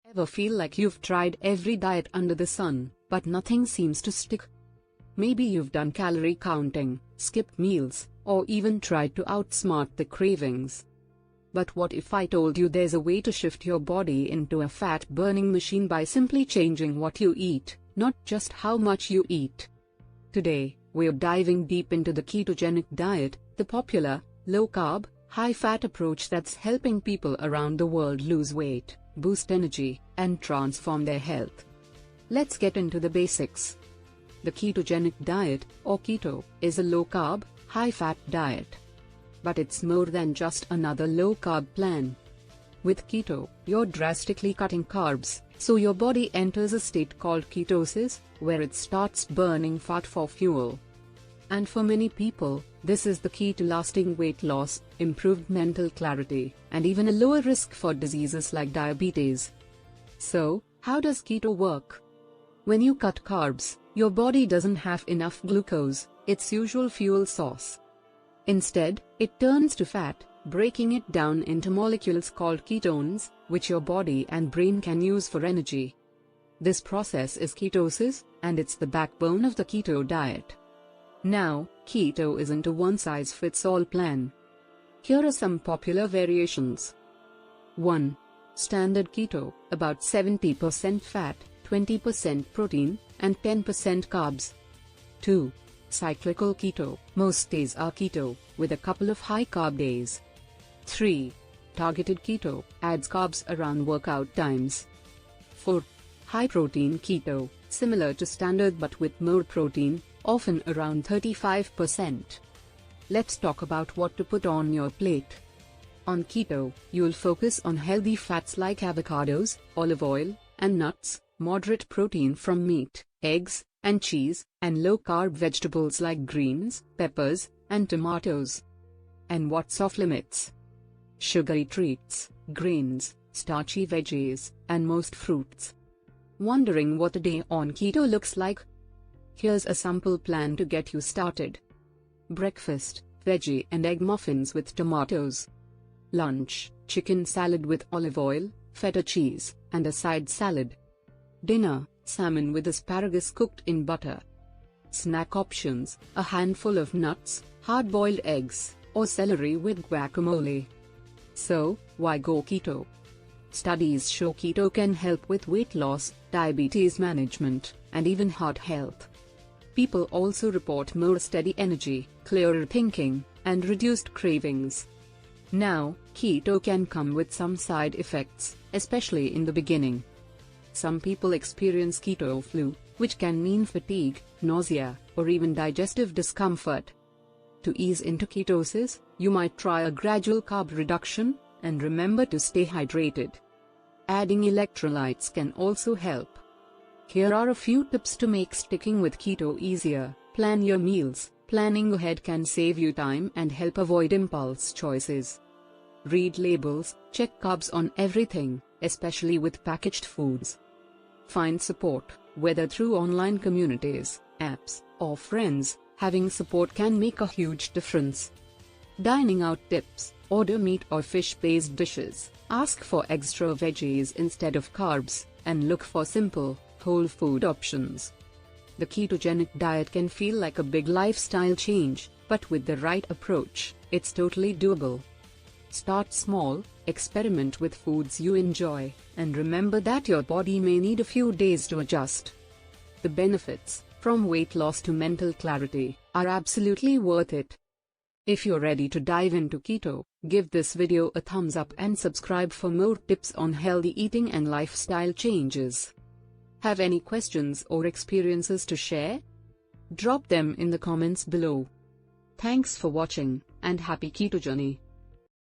Ever feel like you've tried every diet under the sun, but nothing seems to stick? Maybe you've done calorie counting, skipped meals, or even tried to outsmart the cravings. But what if I told you there's a way to shift your body into a fat-burning machine by simply changing what you eat, not just how much you eat? Today, we're diving deep into the ketogenic diet, the popular, low-carb, high-fat approach that's helping people around the world lose weight, boost energy, and transform their health. Let's get into the basics. The ketogenic diet, or keto, is a low-carb, high-fat diet. But it's more than just another low-carb plan. With keto, you're drastically cutting carbs, so your body enters a state called ketosis, where it starts burning fat for fuel. And for many people, this is the key to lasting weight loss, improved mental clarity, and even a lower risk for diseases like diabetes. So, how does keto work? When you cut carbs, your body doesn't have enough glucose, its usual fuel source. Instead, it turns to fat, breaking it down into molecules called ketones, which your body and brain can use for energy. This process is ketosis, and it's the backbone of the keto diet. Now, keto isn't a one-size-fits-all plan. Here are some popular variations. 1. Standard keto, about 70% fat, 20% protein, and 10% carbs. 2. Cyclical keto, most days are keto, with a couple of high-carb days. 3. Targeted keto, adds carbs around workout times. 4. High-protein keto, similar to standard but with more protein, often around 35%. Let's talk about what to put on your plate. On keto, you'll focus on healthy fats like avocados, olive oil, and nuts, moderate protein from meat, eggs, and cheese, and low-carb vegetables like greens, peppers, and tomatoes. And what's off limits? Sugary treats, grains, starchy veggies, and most fruits. Wondering what a day on keto looks like? Here's a sample plan to get you started. Breakfast, veggie and egg muffins with tomatoes. Lunch, chicken salad with olive oil, feta cheese, and a side salad. Dinner, salmon with asparagus cooked in butter. Snack options, a handful of nuts, hard-boiled eggs, or celery with guacamole. So, why go keto? Studies show keto can help with weight loss, diabetes management, and even heart health. People also report more steady energy, clearer thinking, and reduced cravings. Now, keto can come with some side effects, especially in the beginning. Some people experience keto flu, which can mean fatigue, nausea, or even digestive discomfort. To ease into ketosis, you might try a gradual carb reduction, and remember to stay hydrated. Adding electrolytes can also help. Here are a few tips to make sticking with keto easier. Plan your meals. Planning ahead can save you time and help avoid impulse choices. Read labels, check carbs on everything, especially with packaged foods. Find support, whether through online communities, apps, or friends. Having support can make a huge difference. Dining out tips: order meat or fish-based dishes, ask for extra veggies instead of carbs, and look for simple, whole food options. The ketogenic diet can feel like a big lifestyle change, but with the right approach, it's totally doable. Start small, experiment with foods you enjoy, and remember that your body may need a few days to adjust. The benefits, from weight loss to mental clarity, are absolutely worth it. If you're ready to dive into keto, give this video a thumbs up and subscribe for more tips on healthy eating and lifestyle changes. Have any questions or experiences to share? Drop them in the comments below. Thanks for watching, and happy keto journey.